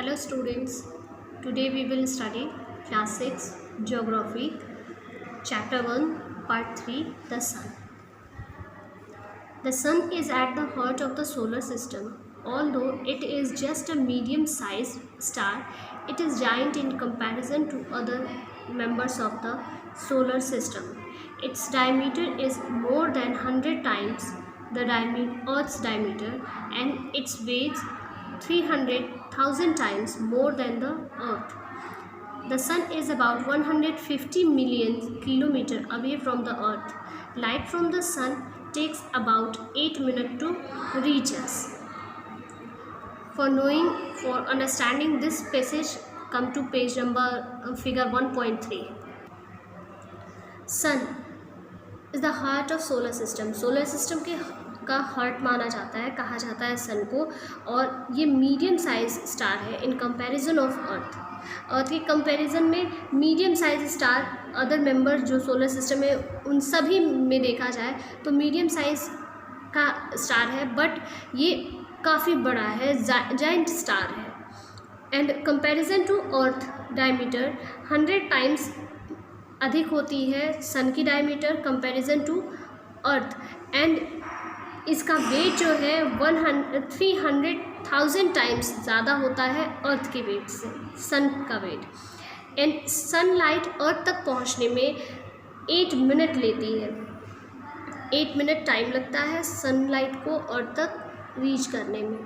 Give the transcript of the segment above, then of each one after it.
Hello students, today we will study class 6 geography chapter 1 part 3 the sun. The sun is at the heart of the solar system. Although it is just a medium sized star, it is giant in comparison to other members of the solar system. Its diameter is more than 100 times the Earth's diameter, and its weight 300,000 times more than the Earth. The sun is about 150 million kilometers away from the Earth. Light from the sun takes about 8 minutes to reach us. For understanding this passage, come to page number figure 1.3. Sun is the heart of solar system. Solar system का heart माना जाता है, कहा जाता है सन को, और ये मीडियम साइज स्टार है इन कंपैरिजन ऑफ अर्थ के कंपैरिजन में medium size star other member जो सोलर सिस्टम है उन सभी में देखा जाए तो मीडियम साइज का स्टार है, बट ये काफ़ी बड़ा है, जाइंट स्टार है. And comparison to earth diameter 100 times अधिक होती है सन की diameter comparison to earth, and इसका वेट जो है 300,000 टाइम्स ज़्यादा होता है अर्थ के वेट से, सन का वेट. एंड सनलाइट अर्थ तक पहुंचने में 8 मिनट लेती है. 8 मिनट टाइम लगता है सनलाइट को अर्थ तक रीच करने में.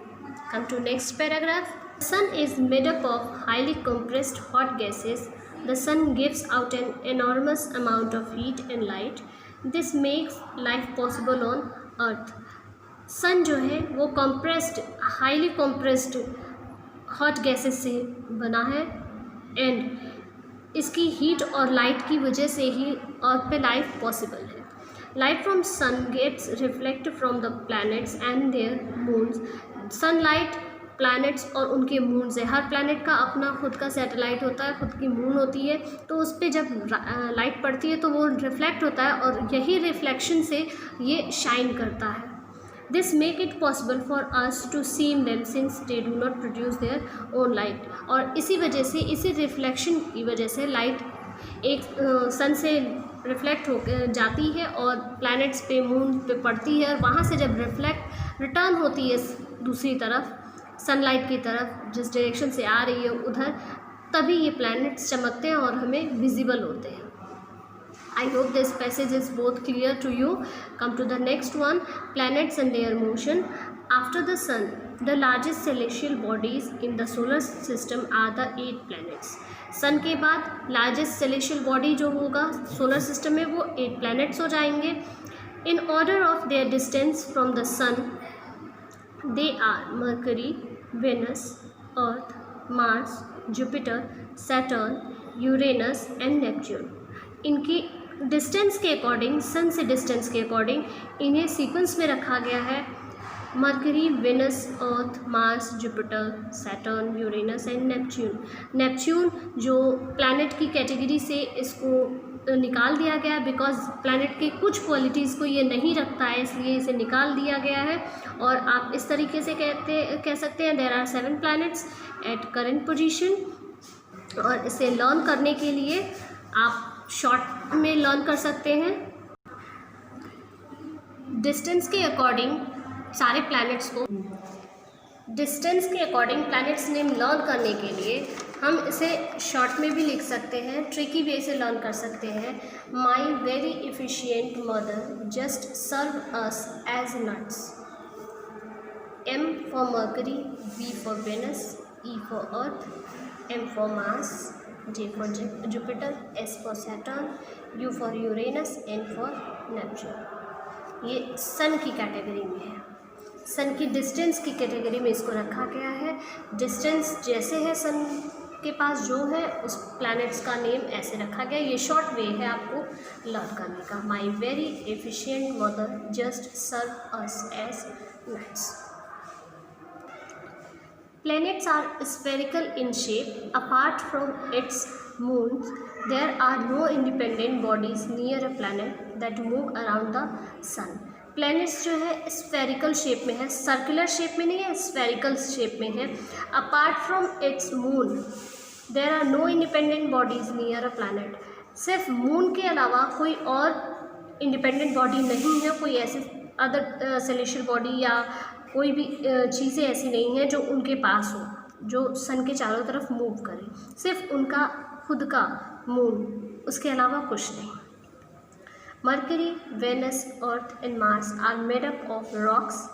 Come to next paragraph. Sun is made up of highly compressed hot gases. The sun gives out an enormous amount of heat and light. This makes life possible on Earth. सन जो है वो highly compressed hot gases से बना है, and इसकी heat और light की वजह से ही अर्थ पे लाइफ पॉसिबल है. Light from sun gets reflect from the planets and their moons. Sunlight planets और उनके मून से, हर प्लैनेट का अपना खुद का सैटेलाइट होता है, खुद की मून होती है, तो उस पर जब लाइट पड़ती है तो वो रिफ्लेक्ट होता है और यही रिफ्लेक्शन से ये शाइन करता है. This make it possible for us to seen them since they do not produce their own light. और इसी वजह से, इसी रिफ्लेक्शन की वजह से लाइट एक सन से रिफ्लेक्ट होकर जाती है और प्लैनेट्स पे, मून पे पड़ती है, और वहाँ से जब रिटर्न होती है दूसरी तरफ, सनलाइट की तरफ जिस डायरेक्शन से आ रही है उधर, तभी ये प्लैनेट्स चमकते हैं और हमें विजिबल होते हैं. I hope this passage is both clear to you. Come to the next one, planets and their motion. After the sun, the largest celestial bodies in the solar system are the 8 planets. सन के बाद largest celestial body जो होगा solar system में वो 8 planets हो जाएंगे. In order of their distance from the sun they are Mercury, Venus, Earth, Mars, Jupiter, Saturn, Uranus and Neptune. इनकी distance के अकॉर्डिंग, सन से डिस्टेंस के अकॉर्डिंग इन्हें सीक्वेंस में रखा गया है. Mercury, Venus, Earth, Mars, Jupiter, Saturn, Uranus and Neptune. Neptune जो प्लैनेट की कैटेगरी से इसको निकाल दिया गया है, बिकॉज प्लैनेट के कुछ क्वालिटीज़ को ये नहीं रखता है, इसलिए इसे निकाल दिया गया है. और आप इस तरीके से कह सकते हैं there are 7 planets at current position. और इसे लर्न करने के लिए आप शॉर्ट में लर्न कर सकते हैं. डिस्टेंस के अकॉर्डिंग सारे प्लैनेट्स को, डिस्टेंस के अकॉर्डिंग प्लैनेट्स नेम लर्न करने के लिए हम इसे शॉर्ट में भी लिख सकते हैं, ट्रिकी वे से लर्न कर सकते हैं. My very efficient mother just serve us as nuts. M for Mercury, V for Venus, E for Earth, M for Mars, J for Jupiter, S for Saturn, U for Uranus, N for Neptune. ये सन की category में है. Sun की distance की category में इसको रखा गया है. डिस्टेंस जैसे है सन के पास जो है, उस प्लैनेट्स का नेम ऐसे रखा गया. ये शॉर्ट वे है आपको लर्न करने का. My very efficient mother just serve us as nuts. Planets are spherical in shape. Apart from its moons, there are no independent bodies near a planet that move around the sun. Planets जो है spherical shape में है, circular shape में नहीं है, spherical shape में है। Apart from its moon there are no independent bodies near a planet. सिर्फ मून के अलावा कोई और इंडिपेंडेंट बॉडी नहीं है, कोई ऐसी अदर सेलेस्टियल बॉडी या कोई भी चीज़ें ऐसी नहीं हैं जो उनके पास हो, जो सन के चारों तरफ मूव करे। सिर्फ उनका खुद का मून, उसके अलावा कुछ नहीं। Mercury, Venus, Earth and Mars are made up of rocks.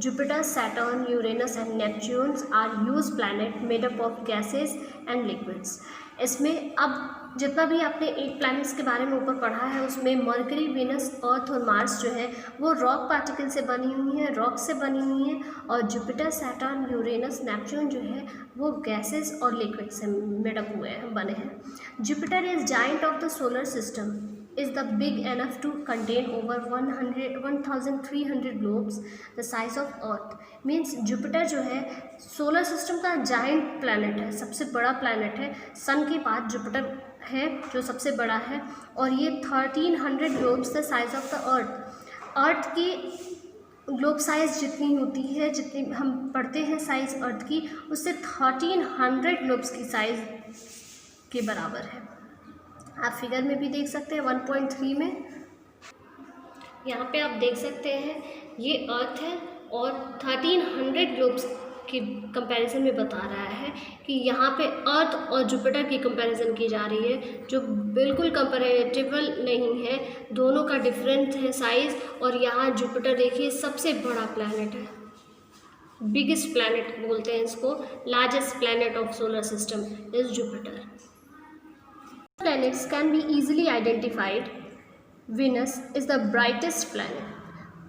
Jupiter, Saturn, Uranus and Neptune are huge planet made up of gases and liquids. इसमें अब जितना भी आपने 8 प्लैनेट्स के बारे में ऊपर पढ़ा है, उसमें मर्करी, वीनस, अर्थ और मार्स जो है वो रॉक पार्टिकल से बनी हुई हैं, रॉक से बनी हुई हैं। और जुपिटर, सैटर्न, यूरेनस, नेपच्यून जो है वो गैसेस और लिक्विड से मेडअप हुए हैं, बने हैं। Jupiter is giant of the solar system, is the big enough to contain over 1300 globes the size of Earth। Means Jupiter जो है सोलर सिस्टम का जाइंट प्लैनेट है, सबसे बड़ा प्लैनेट है। सन के बाद जुपिटर है जो सबसे बड़ा है, और ये 1300 globes the size of the earth. Earth की ग्लोब साइज़ जितनी होती है, जितनी हम पढ़ते हैं साइज़ अर्थ की, उससे 1300 ग्लोब्स की साइज़ के बराबर है। आप फिगर में भी देख सकते हैं 1.3 में, यहाँ पे आप देख सकते हैं ये अर्थ है और 1300 ग्लोब्स के कंपैरिजन में बता रहा है कि यहाँ पे अर्थ और जुपिटर की कंपैरिजन की जा रही है, जो बिल्कुल कंपैरेटिबल नहीं है, दोनों का डिफरेंट है साइज़। और यहाँ जुपिटर देखिए सबसे बड़ा प्लैनेट है, बिगेस्ट प्लैनेट बोलते हैं इसको, largest planet of solar system is Jupiter. Planets can be easily identified. Venus is the brightest planet.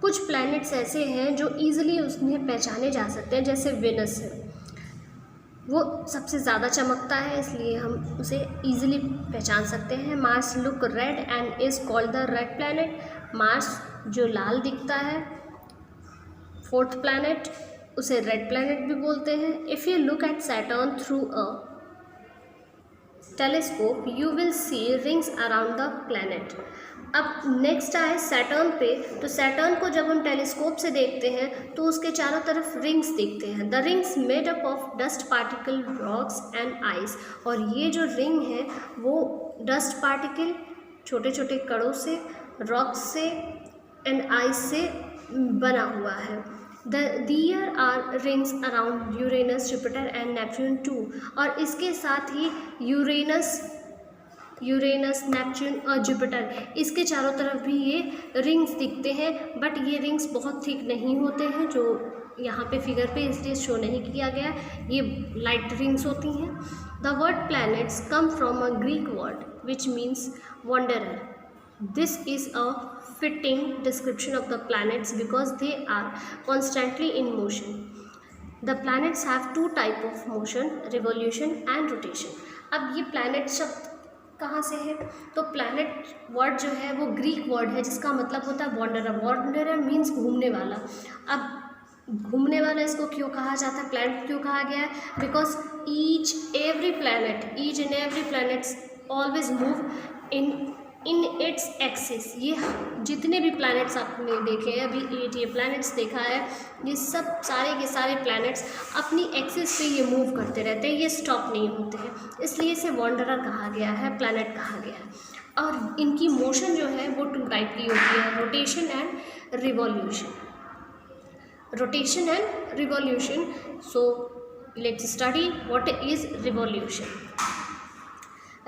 कुछ planets ऐसे हैं जो easily उसमें पहचाने जा सकते हैं, जैसे Venus है, वो सबसे ज़्यादा चमकता है इसलिए हम उसे easily पहचान सकते हैं। Mars look red and is called the red planet. Mars जो लाल दिखता है, 4th planet, उसे red planet भी बोलते हैं। If you look at Saturn through a telescope you will see rings around the planet. अब नेक्स्ट आए सैटर्न पे, तो सैटर्न को जब हम टेलीस्कोप से देखते हैं तो उसके चारों तरफ रिंग्स दिखते हैं। The rings made up of dust particle, rocks and ice. और ये जो रिंग है वो डस्ट पार्टिकल, छोटे छोटे कणों से, रॉक्स से एंड आइस से बना हुआ है। There are rings around Uranus, Jupiter and Neptune too। और इसके साथ ही यूरेनस, नेपच्यून और जुपिटर, इसके चारों तरफ भी ये रिंग्स दिखते हैं, बट ये रिंग्स बहुत थिक नहीं होते हैं, जो यहाँ पे फिगर पे इसलिए शो नहीं किया गया, ये लाइट रिंग्स होती हैं। The word planets come from a Greek word which means wanderer। This is a fitting description of the planets because they are constantly in motion. The planets have 2 types of motion, revolution and rotation। अब ये planet शब्द कहाँ से है? तो planet word जो है वो ग्रीक वर्ड है जिसका मतलब होता है wanderer। wanderer मीन्स घूमने वाला। अब घूमने वाला इसको क्यों कहा जाता है, planet क्यों कहा गया है? Because each and every planets always move in its axis. ये जितने भी प्लैनेट्स आपने देखे हैं, अभी 8 ये प्लैनेट्स देखा है, ये सब सारे के सारे प्लैनेट्स अपनी एक्सिस पे ये मूव करते रहते हैं, ये स्टॉप नहीं होते हैं, इसलिए इसे वॉन्डरर कहा गया है, प्लैनेट कहा गया है। और इनकी मोशन जो है वो 2 टाइप की होती है, rotation and revolution. Rotation and revolution. So let's study what is revolution.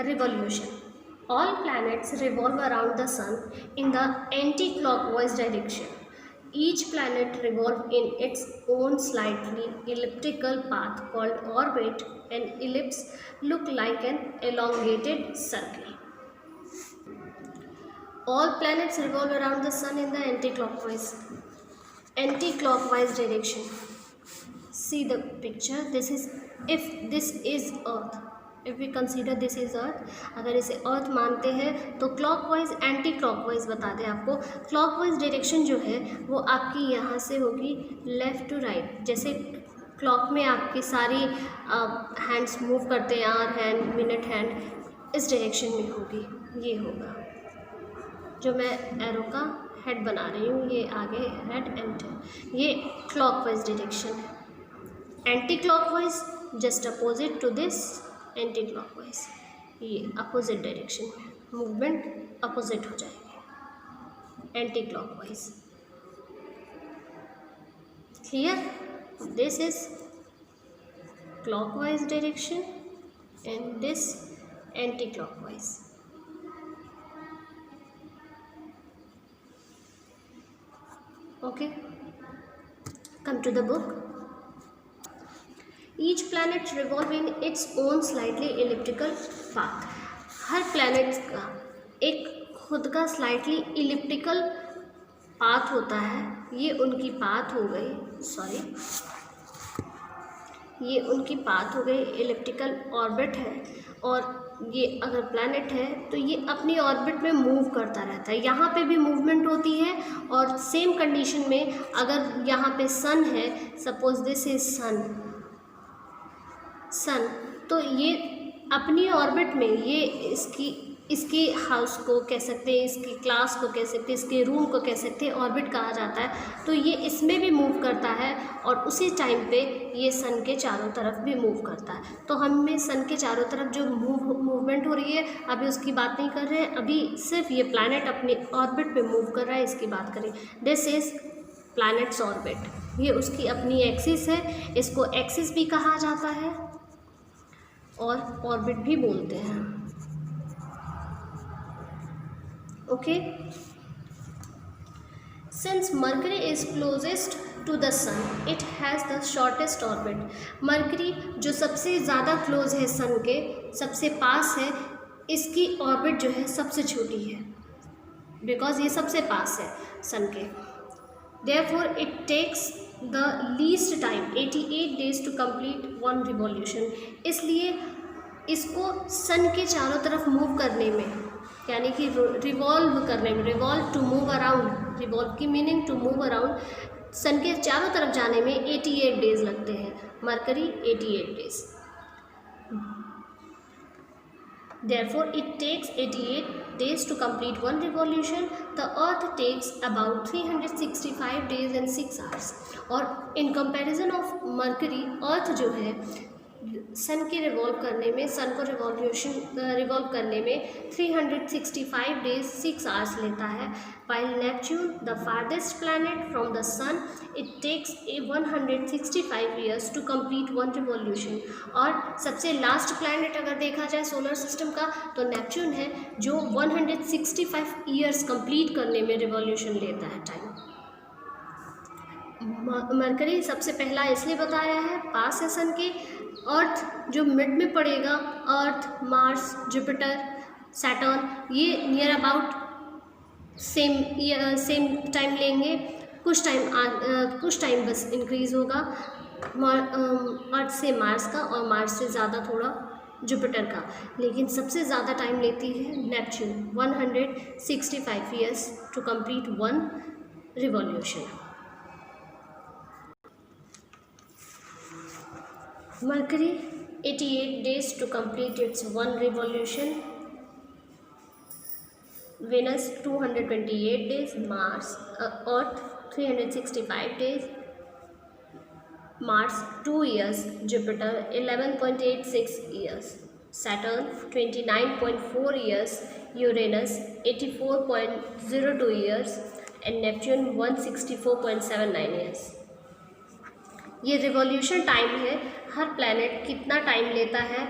Revolution. All planets revolve around the sun in the anti-clockwise direction. Each planet revolves in its own slightly elliptical path called orbit. An ellipse looks like an elongated circle. All planets revolve around the sun in the anti-clockwise direction. See the picture. If this is Earth. If we consider this is Earth, अगर इसे अर्थ मानते हैं तो clockwise, anti clockwise बता दें आपको। Clockwise direction जो है वो आपकी यहाँ से होगी लेफ़्ट टू राइट। जैसे क्लॉक में आपकी सारी हैंड्स मूव करते हैं, आवर हैंड, मिनट हैंड, इस डायरेक्शन में होगी, ये होगा जो मैं एरो का हेड बना रही हूँ, ये आगे हेड एंड ये क्लॉकवाइज डायरेक्शन है, anti clockwise just opposite to this, anti clockwise ये अपोजिट डायरेक्शन में मूवमेंट अपोजिट हो जाएगी, anti clockwise. Clear? This is clockwise direction and this anti clockwise. Okay, come to the book. Each planet revolve in its own slightly elliptical path. Her planet का एक खुद का slightly elliptical path होता है। ये उनकी पाथ हो गई, ये उनकी पाथ हो गई, इलिप्टिकल ऑर्बिट है। और ये अगर प्लैनेट है तो ये अपनी ऑर्बिट में मूव करता रहता है। यहाँ पे भी मूवमेंट होती है और सेम कंडीशन में अगर यहाँ पे सन है, सपोज दिस इज सन, तो ये अपनी ऑर्बिट में ये इसकी हाउस को कह सकते हैं, इसकी क्लास को कह सकते हैं, इसके रूम को कह सकते हैं, ऑर्बिट कहा जाता है। तो ये इसमें भी मूव करता है और उसी टाइम पे ये सन के चारों तरफ भी मूव करता है। तो हमें सन के चारों तरफ जो मूवमेंट हो रही है अभी उसकी बात नहीं कर रहे हैं, अभी सिर्फ ये प्लैनेट अपनी ऑर्बिट पे मूव कर रहा है, इसकी बात करें। दिस इज प्लैनेट्स ऑर्बिट, ये उसकी अपनी एक्सिस है, इसको एक्सिस भी कहा जाता है और ऑर्बिट भी बोलते हैं। Okay, since Mercury is closest to the Sun, it has the shortest orbit. Mercury जो सबसे ज़्यादा क्लोज है सन के, सबसे पास है, इसकी ऑर्बिट जो है सबसे छोटी है, बिकॉज ये सबसे पास है सन के। Therefore, it takes the least time 88 days to complete one revolution. इसलिए इसको सन के चारों तरफ मूव करने में, यानी कि रिवॉल्व करने में, revolve to move around, revolve की meaning to move around, sun के चारों तरफ जाने में 88 डेज लगते हैं। Mercury 88 days. Therefore, it takes 88 days to complete one revolution. The Earth takes about 365 days and 6 hours. और in comparison of Mercury, Earth जो है सन के रिवॉल्व करने में, सन को रिवॉल्व करने में 365 डेज 6 आवर्स लेता है। While Neptune the farthest planet from the sun, it takes 165 years to complete one revolution. और सबसे लास्ट प्लैनेट अगर देखा जाए सोलर सिस्टम का तो नेपच्यून है, जो 165 ईयर्स कंप्लीट करने में रिवॉल्यूशन लेता है टाइम। मरकरी सबसे पहला इसलिए बताया है, पास है सन के। अर्थ जो मिड में पड़ेगा, अर्थ, मार्स, जुपिटर, सैटर्न, ये नियर अबाउट सेम टाइम लेंगे। कुछ टाइम बस इंक्रीज़ होगा अर्थ से मार्स का, और मार्स से ज़्यादा थोड़ा जुपिटर का। लेकिन सबसे ज़्यादा टाइम लेती है Neptune, 165 years to complete one revolution. Mercury 88 days to complete its one revolution, Venus 228 days, Mars Earth 365 days, Mars 2 years, Jupiter 11.86 years, Saturn 29.4 years, Uranus 84.02 years and Neptune 164.79 years। ये revolution time है, हर planet कितना time लेता है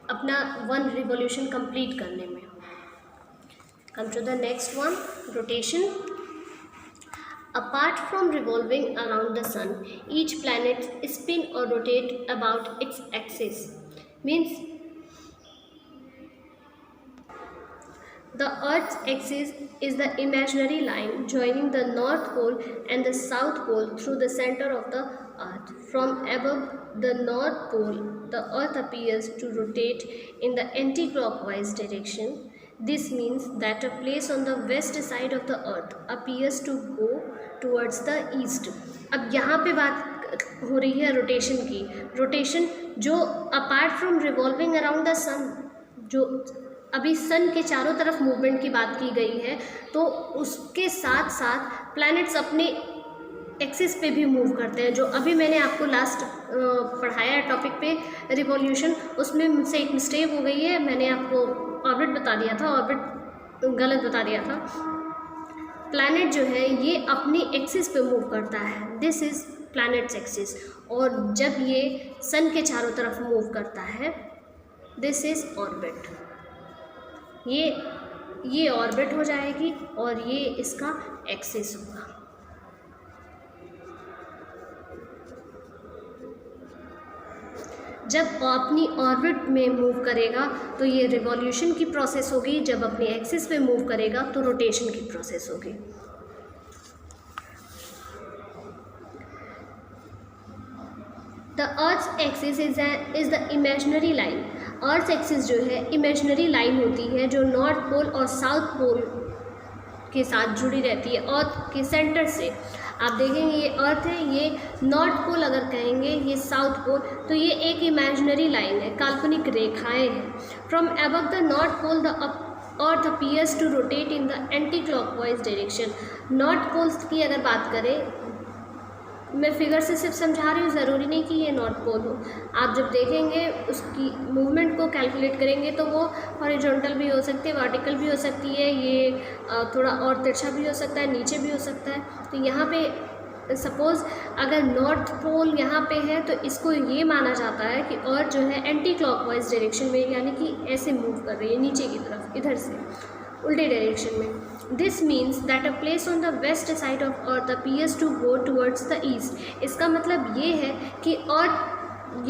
अपना one revolution complete करने में। Come to the next one, rotation. Apart from revolving around the sun, each planet spin और rotate about its axis. Means the Earth's axis is the imaginary line joining the North Pole and the South Pole through the center of the Earth. From above the North Pole, the Earth appears to rotate in the anti-clockwise direction. This means that a place on the west side of the Earth appears to go towards the east. अब यहाँ पे बात हो रही है rotation की। Rotation जो apart from revolving around the sun, जो अभी सन के चारों तरफ मूवमेंट की बात की गई है, तो उसके साथ साथ प्लैनेट्स अपने एक्सिस पे भी मूव करते हैं। जो अभी मैंने आपको लास्ट पढ़ाया है टॉपिक पे रिवॉल्यूशन, उसमें मुझसे एक मिस्टेक हो गई है, मैंने आपको ऑर्बिट बता दिया था, ऑर्बिट गलत बता दिया था। प्लैनेट जो है ये अपने एक्सिस पे मूव करता है, दिस इज़ प्लैनेट्स एक्सिस। और जब ये सन के चारों तरफ मूव करता है, दिस इज़ ऑर्बिट। ये ऑर्बिट हो जाएगी और ये इसका एक्सिस होगा। जब अपनी ऑर्बिट में मूव करेगा तो ये रिवॉल्यूशन की प्रोसेस होगी, जब अपने एक्सिस पे मूव करेगा तो रोटेशन की प्रोसेस होगी। The earth axis is the imaginary line. Earth axis जो है इमेजनरी लाइन होती है जो नॉर्थ पोल और साउथ पोल के साथ जुड़ी रहती है अर्थ के सेंटर से। आप देखेंगे ये अर्थ है, ये नॉर्थ पोल अगर कहेंगे, ये साउथ पोल, तो ये एक इमेजनरी लाइन है, काल्पनिक रेखाएं हैं। From above the north pole the earth appears to rotate in the anti clockwise direction. North poles की अगर बात करें, मैं फिगर से सिर्फ समझा रही हूँ, ज़रूरी नहीं कि ये नॉर्थ पोल हो। आप जब देखेंगे उसकी मूवमेंट को कैलकुलेट करेंगे तो वो हॉरिजॉन्टल भी हो सकती है, वर्टिकल भी हो सकती है, ये थोड़ा और तिरछा भी हो सकता है, नीचे भी हो सकता है। तो यहाँ पे सपोज़ अगर नॉर्थ पोल यहाँ पे है तो इसको ये माना जाता है कि अर्थ जो है एंटी क्लॉकवाइज डायरेक्शन में, यानी कि ऐसे मूव कर रही है नीचे की तरफ, इधर से उल्टे डायरेक्शन में। This means that a place on the west side of earth appears to go towards the east. इसका मतलब ये है कि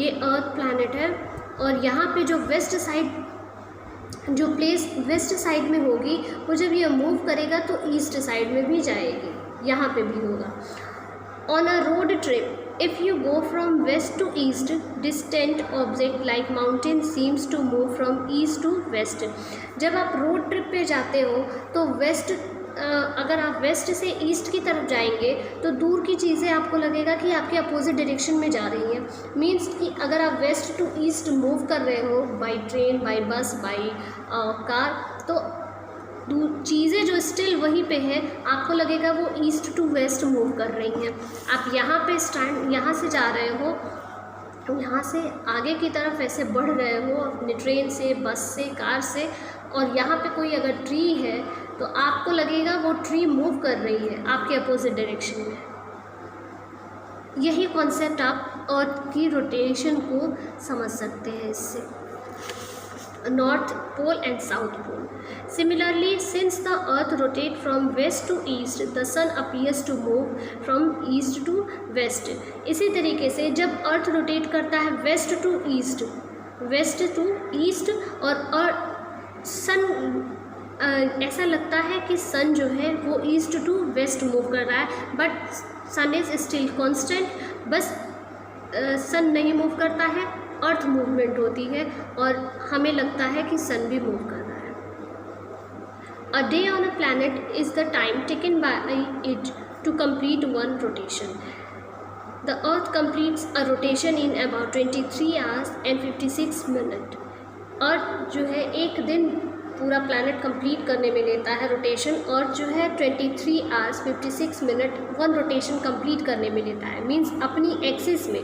ये अर्थ प्लैनेट है और यहाँ पे जो वेस्ट साइड, जो प्लेस वेस्ट साइड में होगी, वो जब ये मूव करेगा तो ईस्ट साइड में भी जाएगी, यहाँ पे भी होगा। On a road trip if you go from west to east, distant object like mountain seems to move from east to west। जब आप रोड ट्रिप पे जाते हो तो वेस्ट, अगर आप वेस्ट से ईस्ट की तरफ जाएंगे तो दूर की चीज़ें आपको लगेगा कि आपके अपोजिट डायरेक्शन में जा रही हैं। मीन्स कि अगर आप वेस्ट टू ईस्ट मूव कर रहे हो by train, by bus, by car, तो चीज़ें जो स्टिल वहीं पे है, आपको लगेगा वो ईस्ट टू वेस्ट मूव कर रही हैं। आप यहाँ पे यहाँ से जा रहे हो, यहाँ से आगे की तरफ ऐसे बढ़ रहे हो अपने ट्रेन से, बस से, कार से, और यहाँ पे कोई अगर ट्री है तो आपको लगेगा वो ट्री मूव कर रही है आपके अपोजिट डायरेक्शन में। यही कॉन्सेप्ट आप अर्थ की रोटेशन को समझ सकते हैं इससे, North Pole and South Pole. Similarly, since the Earth rotates from west to east, the Sun appears to move from east to west. इसी तरीके से जब अर्थ रोटेट करता है वेस्ट टू ईस्ट, और सन, ऐसा लगता है कि सन जो है वो ईस्ट टू वेस्ट मूव कर रहा है, but sun is still constant. बस सन नहीं मूव करता है, अर्थ मूवमेंट होती है और हमें लगता है कि सन भी मूव कर रहा है। A day on a planet is the time taken by it to complete one rotation. The earth completes a rotation in about 23 hours and 56 minute. Earth जो है एक दिन पूरा प्लैनेट कंप्लीट करने में लेता है रोटेशन, और जो है 23 hours 56 minute one rotation complete करने में लेता है। मींस अपनी एक्सिस में,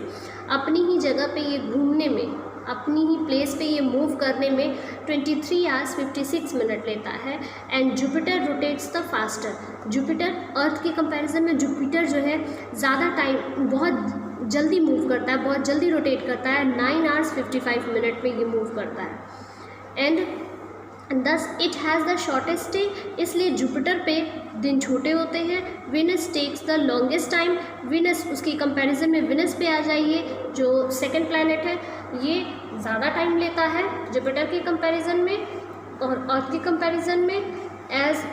अपनी ही जगह पे ये घूमने में, अपनी ही प्लेस पे ये मूव करने में 23 आवर्स 56 मिनट लेता है। And Jupiter rotates the faster. Jupiter earth के कंपैरिजन में जुपिटर जो है ज़्यादा टाइम, बहुत जल्दी मूव करता है, बहुत जल्दी रोटेट करता है, 9 आवर्स 55 मिनट में ये मूव करता है। And thus it has the shortest day, इसलिए जुपिटर पे दिन छोटे होते हैं। Venus takes the longest time. Venus, उसकी कंपैरिजन में विनस पे आ जाइए, जो सेकंड प्लैनेट है, ये ज़्यादा टाइम लेता है जुपिटर के कंपैरिजन में और अर्थ के कंपैरिजन में। As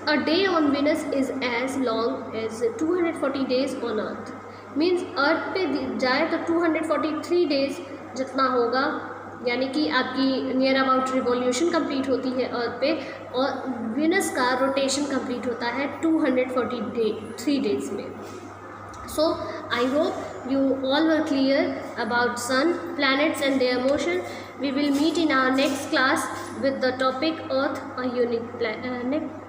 a day on Venus is as long as 240 days on earth. Means earth पे जाए तो 243 डेज जितना होगा, यानी कि आपकी नियर अबाउट रिवॉल्यूशन कंप्लीट होती है अर्थ पे, और विनस का रोटेशन कंप्लीट होता है 243 डेज में। So I hope you all were clear about sun, planets and their motion. We will meet in our next class with the topic Earth, a unique planet.